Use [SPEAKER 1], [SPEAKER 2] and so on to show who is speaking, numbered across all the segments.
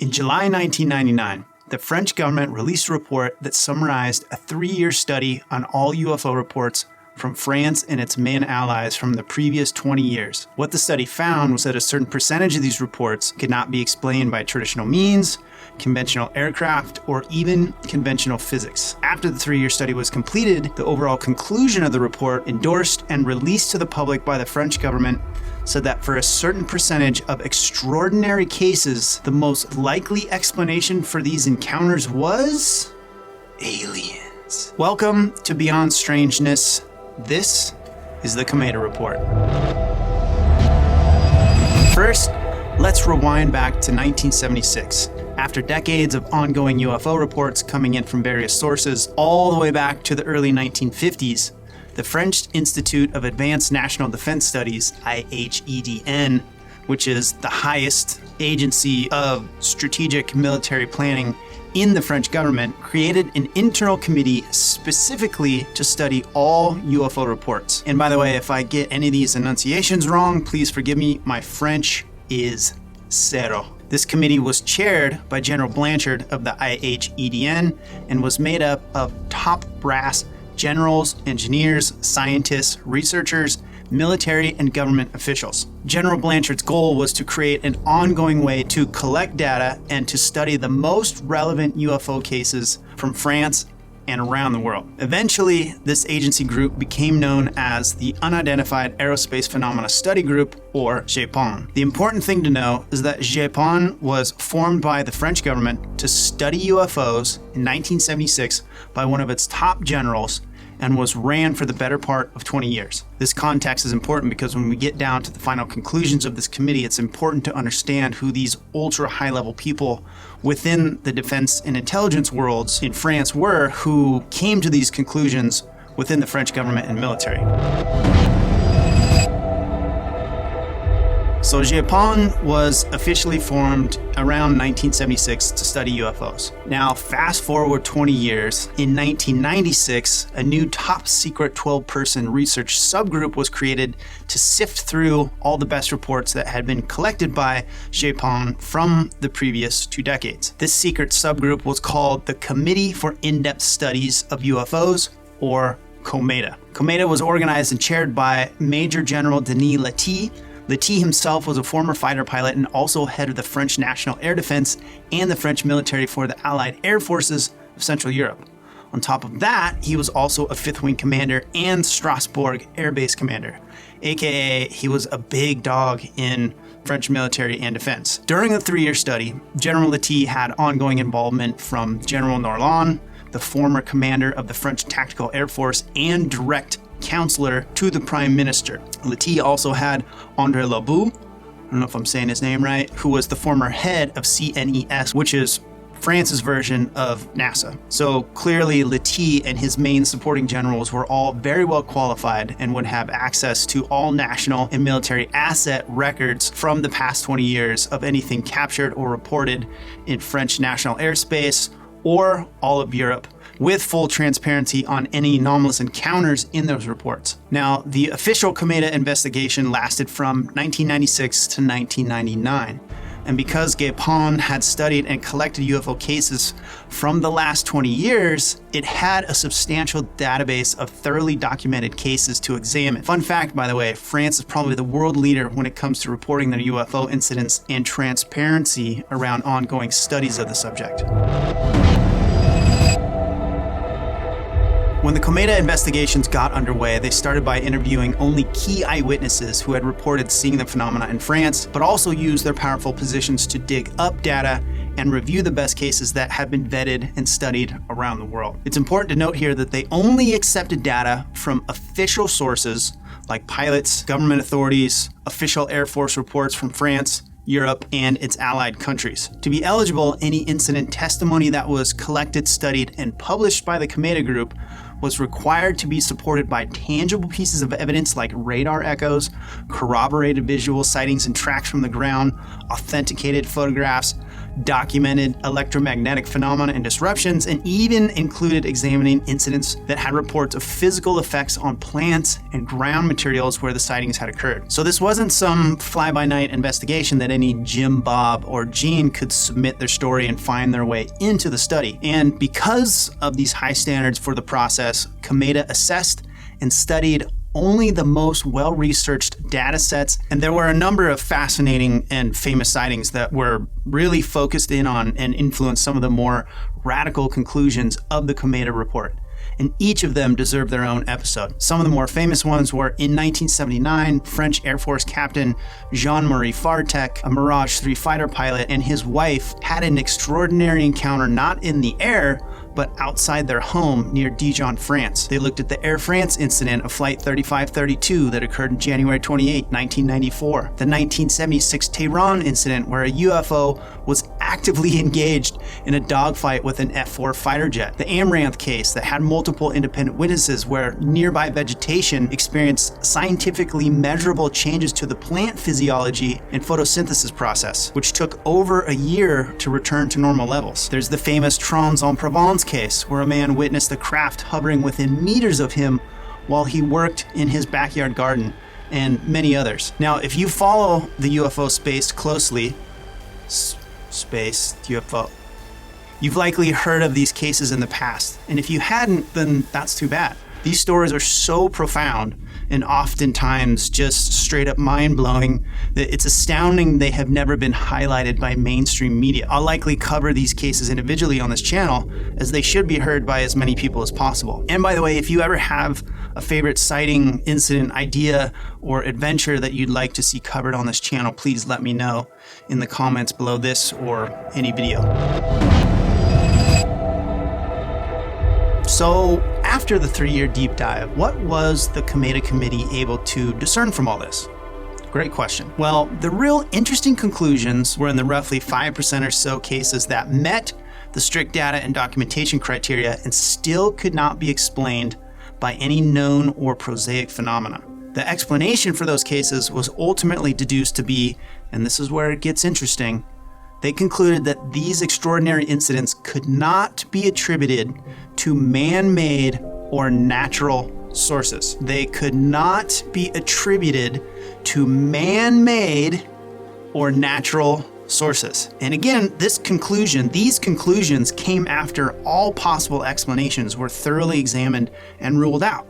[SPEAKER 1] In July 1999, the French government released a report that summarized a 3-year study on all UFO reports from France and its main allies from the previous 20 years. What the study found was that a certain percentage of these reports could not be explained by traditional means, conventional aircraft, or even conventional physics. After the 3-year study was completed, the overall conclusion of the report, endorsed and released to the public by the French government, said that for a certain percentage of extraordinary cases, the most likely explanation for these encounters was aliens. Welcome to Beyond Strangeness. This is the COMETA report. First, let's rewind back to 1976. After decades of ongoing UFO reports coming in from various sources, all the way back to the early 1950s, the French Institute of Advanced National Defense Studies, IHEDN, which is the highest agency of strategic military planning in the French government, created an internal committee specifically to study all UFO reports. And by the way, if I get any of these enunciations wrong, please forgive me. My French is zero. This committee was chaired by General Blanchard of the IHEDN and was made up of top brass generals, engineers, scientists, researchers, military and government officials. General Blanchard's goal was to create an ongoing way to collect data and to study the most relevant UFO cases from France and around the world. Eventually, this agency group became known as the Unidentified Aerospace Phenomena Study Group, or GEPAN. The important thing to know is that GEPAN was formed by the French government to study UFOs in 1976 by one of its top generals and was ran for the better part of 20 years. This context is important because when we get down to the final conclusions of this committee, it's important to understand who these ultra high-level people within the defense and intelligence worlds in France were, who came to these conclusions within the French government and military. So GEPAN was officially formed around 1976 to study UFOs. Now, fast forward 20 years, in 1996, a new top secret 12-person research subgroup was created to sift through all the best reports that had been collected by GEPAN from the previous 2 decades. This secret subgroup was called the Committee for In-Depth Studies of UFOs, or COMETA. COMETA was organized and chaired by Major General Denis Letty. Letty himself was a former fighter pilot and also head of the French National Air Defense and the French military for the Allied Air Forces of Central Europe. On top of that, he was also a 5th Wing commander and Strasbourg Air Base commander, aka he was a big dog in French military and defense. During the 3-year study, General Letty had ongoing involvement from General Norlan, the former commander of the French Tactical Air Force and direct counselor to the Prime Minister. Letty also had André Labou, I don't know if I'm saying his name right, who was the former head of CNES, which is France's version of NASA. So clearly Letty and his main supporting generals were all very well qualified and would have access to all national and military asset records from the past 20 years of anything captured or reported in French national airspace or all of Europe, with full transparency on any anomalous encounters in those reports. Now, the official COMETA investigation lasted from 1996 to 1999. And because GEPAN had studied and collected UFO cases from the last 20 years, it had a substantial database of thoroughly documented cases to examine. Fun fact, by the way, France is probably the world leader when it comes to reporting their UFO incidents and transparency around ongoing studies of the subject. When the COMETA investigations got underway, they started by interviewing only key eyewitnesses who had reported seeing the phenomena in France, but also used their powerful positions to dig up data and review the best cases that had been vetted and studied around the world. It's important to note here that they only accepted data from official sources like pilots, government authorities, official Air Force reports from France, Europe, and its allied countries. To be eligible, any incident testimony that was collected, studied, and published by the COMETA group was required to be supported by tangible pieces of evidence like radar echoes, corroborated visual sightings and tracks from the ground, authenticated photographs, documented electromagnetic phenomena and disruptions, and even included examining incidents that had reports of physical effects on plants and ground materials where the sightings had occurred. So this wasn't some fly-by-night investigation that any Jim, Bob, or Gene could submit their story and find their way into the study. And because of these high standards for the process, COMETA assessed and studied only the most well-researched data sets, and there were a number of fascinating and famous sightings that were really focused in on and influenced some of the more radical conclusions of the COMETA report. And each of them deserve their own episode. Some of the more famous ones were in 1979, French Air Force Captain Jean-Marie Fartek, a Mirage 3 fighter pilot, and his wife had an extraordinary encounter not in the air, but outside their home near Dijon, France. They looked at the Air France incident of Flight 3532 that occurred on January 28, 1994. The 1976 Tehran incident where a UFO was actively engaged in a dogfight with an F-4 fighter jet. The Amaranth case that had multiple independent witnesses where nearby vegetation experienced scientifically measurable changes to the plant physiology and photosynthesis process, which took over a year to return to normal levels. There's the famous Trans-en-Provence case where a man witnessed the craft hovering within meters of him while he worked in his backyard garden, and many others. Now, if you follow the UFO space closely, UFO, you've likely heard of these cases in the past. And if you hadn't, then that's too bad. These stories are so profound and oftentimes just straight up mind-blowing that it's astounding they have never been highlighted by mainstream media. I'll likely cover these cases individually on this channel, as they should be heard by as many people as possible. And by the way, if you ever have a favorite sighting, incident, idea, or adventure that you'd like to see covered on this channel, please let me know in the comments below this or any video. So, after the 3-year deep dive, what was the COMETA committee able to discern from all this? Great question. Well, the real interesting conclusions were in the roughly 5% or so cases that met the strict data and documentation criteria and still could not be explained by any known or prosaic phenomena. The explanation for those cases was ultimately deduced to be, and this is where it gets interesting, they concluded that these extraordinary incidents could not be attributed to man-made or natural sources. They could not be attributed to man-made or natural sources. And again, these conclusions came after all possible explanations were thoroughly examined and ruled out.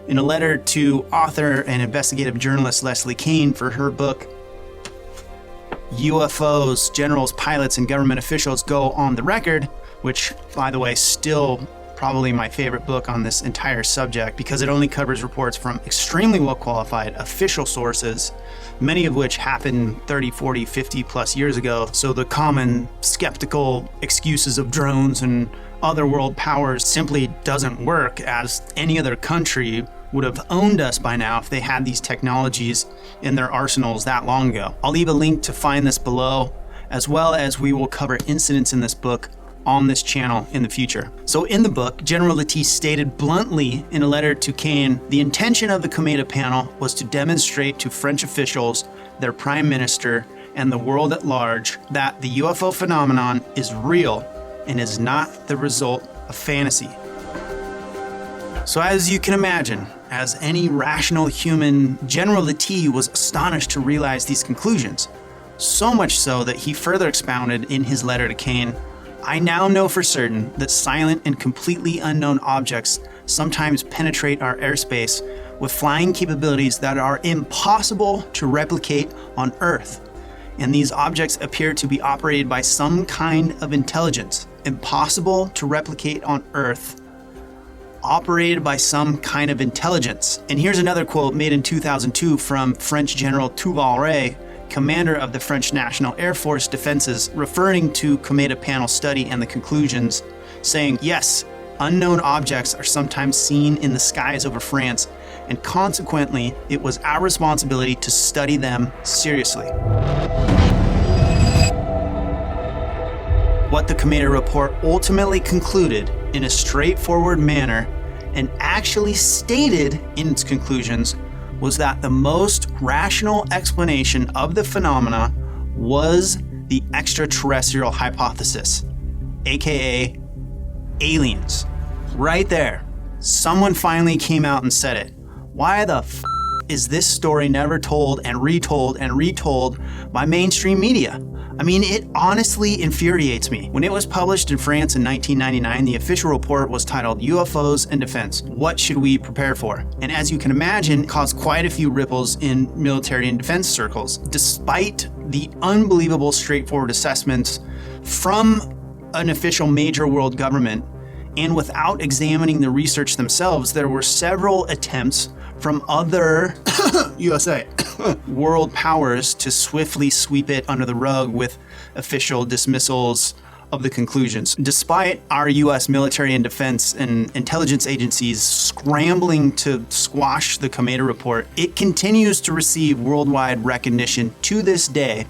[SPEAKER 1] In a letter to author and investigative journalist Leslie Kean for her book, UFOs, Generals, Pilots, and Government Officials Go on the Record, which, by the way, still probably my favorite book on this entire subject because it only covers reports from extremely well-qualified official sources, many of which happened 30, 40, 50 plus years ago. So the common skeptical excuses of drones and other world powers simply doesn't work, as any other country would have owned us by now if they had these technologies in their arsenals that long ago. I'll leave a link to find this below, as well as we will cover incidents in this book on this channel in the future. So in the book, General Latis stated bluntly in a letter to Kane, the intention of the COMETA panel was to demonstrate to French officials, their prime minister, and the world at large that the UFO phenomenon is real and is not the result of fantasy. So as you can imagine, as any rational human, General Latis was astonished to realize these conclusions, so much so that he further expounded in his letter to Kane, I now know for certain that silent and completely unknown objects sometimes penetrate our airspace with flying capabilities that are impossible to replicate on Earth. And these objects appear to be operated by some kind of intelligence, impossible to replicate on Earth, operated by some kind of intelligence. And here's another quote made in 2002 from French General Touvaleret, commander of the French National Air Force Defenses, referring to COMETA panel study and the conclusions, saying, yes, unknown objects are sometimes seen in the skies over France, and consequently, it was our responsibility to study them seriously. What the COMETA report ultimately concluded in a straightforward manner and actually stated in its conclusions was that the most rational explanation of the phenomena was the extraterrestrial hypothesis, aka aliens. Right there. Someone finally came out and said it. Why the is this story never told and retold by mainstream media? I mean, it honestly infuriates me. When it was published in France in 1999, the official report was titled UFOs and Defense. What should we prepare for? And as you can imagine, it caused quite a few ripples in military and defense circles. Despite the unbelievable straightforward assessments from an official major world government, and without examining the research themselves, there were several attempts from other USA world powers to swiftly sweep it under the rug with official dismissals of the conclusions. Despite our US military and defense and intelligence agencies scrambling to squash the COMETA report, it continues to receive worldwide recognition to this day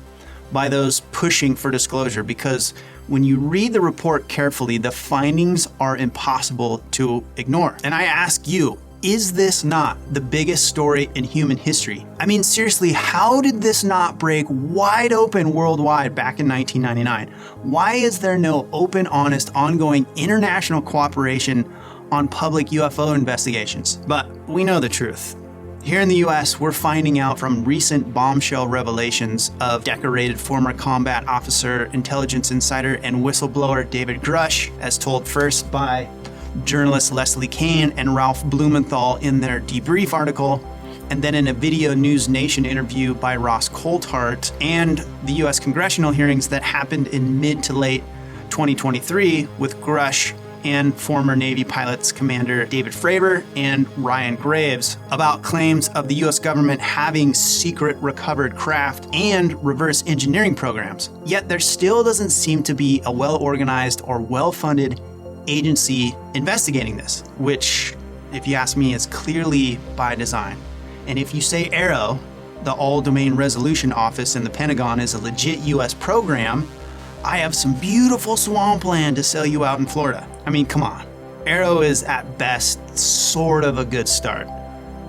[SPEAKER 1] by those pushing for disclosure, because when you read the report carefully, the findings are impossible to ignore. And I ask you, is this not the biggest story in human history? I mean, seriously, how did this not break wide open worldwide back in 1999? Why is there no open, honest, ongoing international cooperation on public UFO investigations? But we know the truth. Here in the US, we're finding out from recent bombshell revelations of decorated former combat officer, intelligence insider, and whistleblower David Grusch, as told first by journalists Leslie Kean and Ralph Blumenthal in their debrief article, and then in a Video News Nation interview by Ross Coulthart, and the US congressional hearings that happened in mid to late 2023 with Grusch and former Navy pilots Commander David Fravor and Ryan Graves about claims of the US government having secret recovered craft and reverse engineering programs. Yet there still doesn't seem to be a well-organized or well-funded agency investigating this, which, if you ask me, is clearly by design. And if you say AARO, the All-Domain Resolution Office in the Pentagon, is a legit US program, I have some beautiful swampland to sell you out in Florida. I mean, come on. AARO is at best sort of a good start,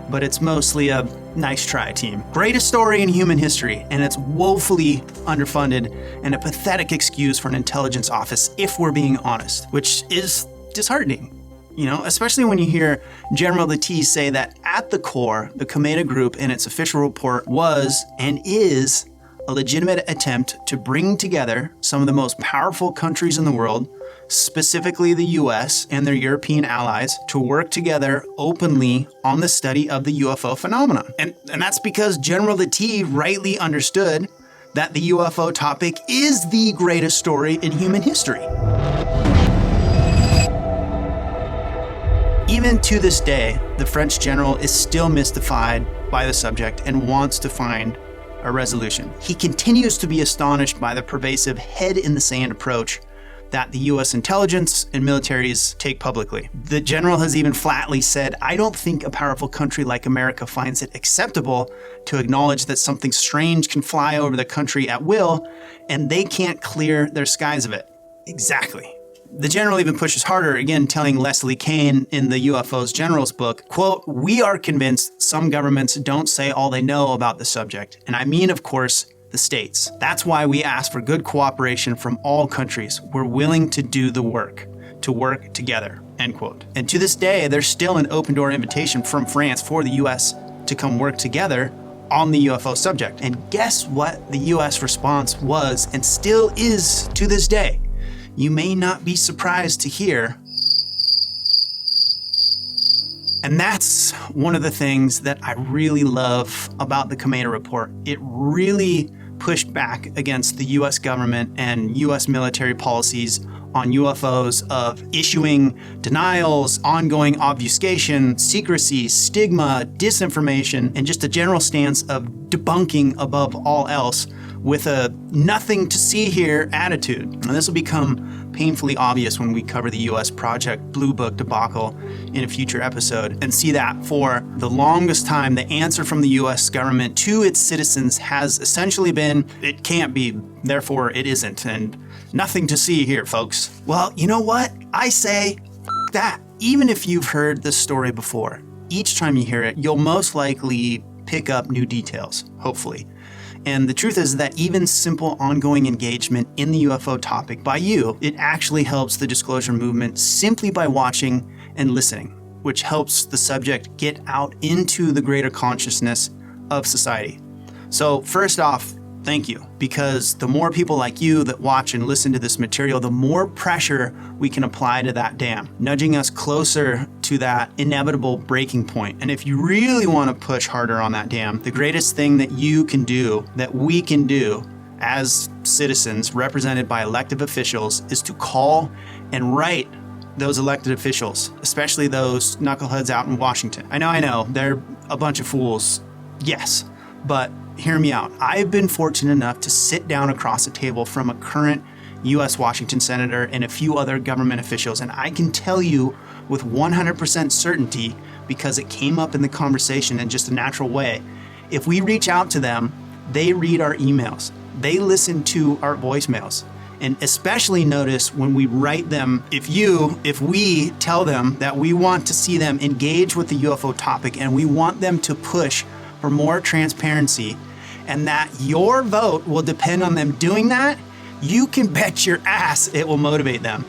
[SPEAKER 1] but it's mostly a nice try team. Greatest story in human history, and it's woefully underfunded and a pathetic excuse for an intelligence office, if we're being honest, which is disheartening. You know, especially when you hear General Lateef say that at the core, the COMETA group in its official report was and is a legitimate attempt to bring together some of the most powerful countries in the world, specifically the US and their European allies, to work together openly on the study of the UFO phenomenon. And that's because General Lateef rightly understood that the UFO topic is the greatest story in human history. Even to this day, the French general is still mystified by the subject and wants to find a resolution. He continues to be astonished by the pervasive head-in-the-sand approach that the US intelligence and militaries take publicly. The general has even flatly said, "I don't think a powerful country like America finds it acceptable to acknowledge that something strange can fly over the country at will, and they can't clear their skies of it." Exactly. The general even pushes harder, again telling Leslie Kean in the UFOs General's book, quote, "We are convinced some governments don't say all they know about the subject. And I mean, of course, the states. That's why we ask for good cooperation from all countries. We're willing to do the work, to work together," end quote. And to this day, there's still an open door invitation from France for the US to come work together on the UFO subject. And guess what the US response was and still is to this day? You may not be surprised to hear. And that's one of the things that I really love about the COMETA report. It really pushed back against the US government and US military policies on UFOs of issuing denials, ongoing obfuscation, secrecy, stigma, disinformation, and just a general stance of debunking above all else with a nothing to see here attitude. And this will become painfully obvious when we cover the US Project Blue Book debacle in a future episode and see that for the longest time, the answer from the US government to its citizens has essentially been, it can't be, therefore it isn't, and nothing to see here, folks. Well, you know what? I say, f that. Even if you've heard this story before, each time you hear it, you'll most likely pick up new details, hopefully. And the truth is that even simple ongoing engagement in the UFO topic by you, it actually helps the disclosure movement simply by watching and listening, which helps the subject get out into the greater consciousness of society. So first off, thank you, because the more people like you that watch and listen to this material, the more pressure we can apply to that dam, nudging us closer to that inevitable breaking point. And if you really want to push harder on that dam, the greatest thing that you can do, that we can do as citizens represented by elected officials, is to call and write those elected officials, especially those knuckleheads out in Washington. I know, they're a bunch of fools, yes, but hear me out. I've been fortunate enough to sit down across a table from a current U.S. Washington senator and a few other government officials, and I can tell you with 100% certainty, because it came up in the conversation in just a natural way, if we reach out to them, they read our emails, they listen to our voicemails. And especially notice when we write them, if we tell them that we want to see them engage with the UFO topic and we want them to push for more transparency and that your vote will depend on them doing that, you can bet your ass it will motivate them.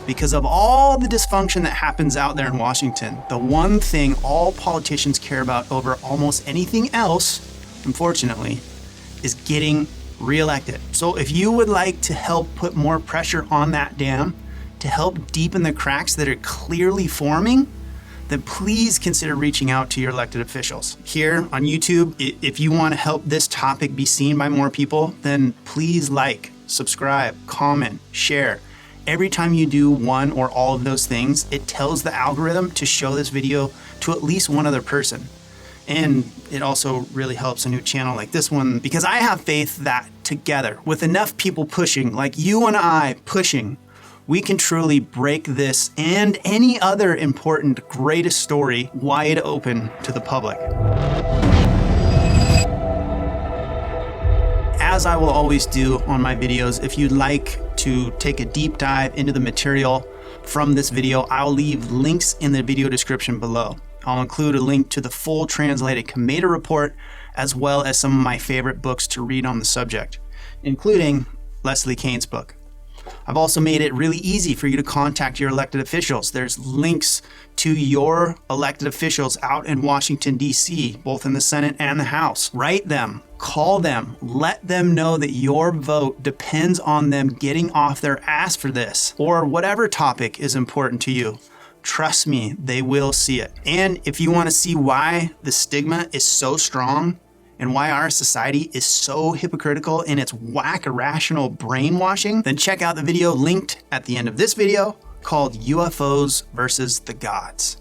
[SPEAKER 1] Because of all the dysfunction that happens out there in Washington, the one thing all politicians care about over almost anything else, unfortunately, is getting reelected. So if you would like to help put more pressure on that dam, to help deepen the cracks that are clearly forming, then please consider reaching out to your elected officials. Here on YouTube, if you want to help this topic be seen by more people, then please like, subscribe, comment, share. Every time you do one or all of those things, it tells the algorithm to show this video to at least one other person. And it also really helps a new channel like this one, because I have faith that together, with enough people pushing, like you and I pushing, we can truly break this and any other important, greatest story wide open to the public. As I will always do on my videos, if you'd like to take a deep dive into the material from this video, I'll leave links in the video description below. I'll include a link to the full translated COMETA report, as well as some of my favorite books to read on the subject, including Leslie Kean's book. I've also made it really easy for you to contact your elected officials. There's links to your elected officials out in Washington, D.C., both in the Senate and the House. Write them, call them, let them know that your vote depends on them getting off their ass for this, or whatever topic is important to you. Trust me, they will see it. And if you want to see why the stigma is so strong and why our society is so hypocritical in its whack irrational brainwashing, then check out the video linked at the end of this video called UFOs versus the Gods.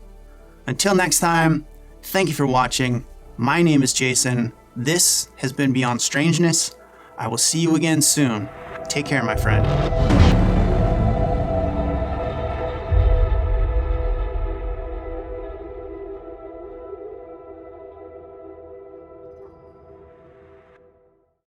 [SPEAKER 1] Until next time, thank you for watching. My name is Jason. This has been Beyond Strangeness. I will see you again soon. Take care, my friend.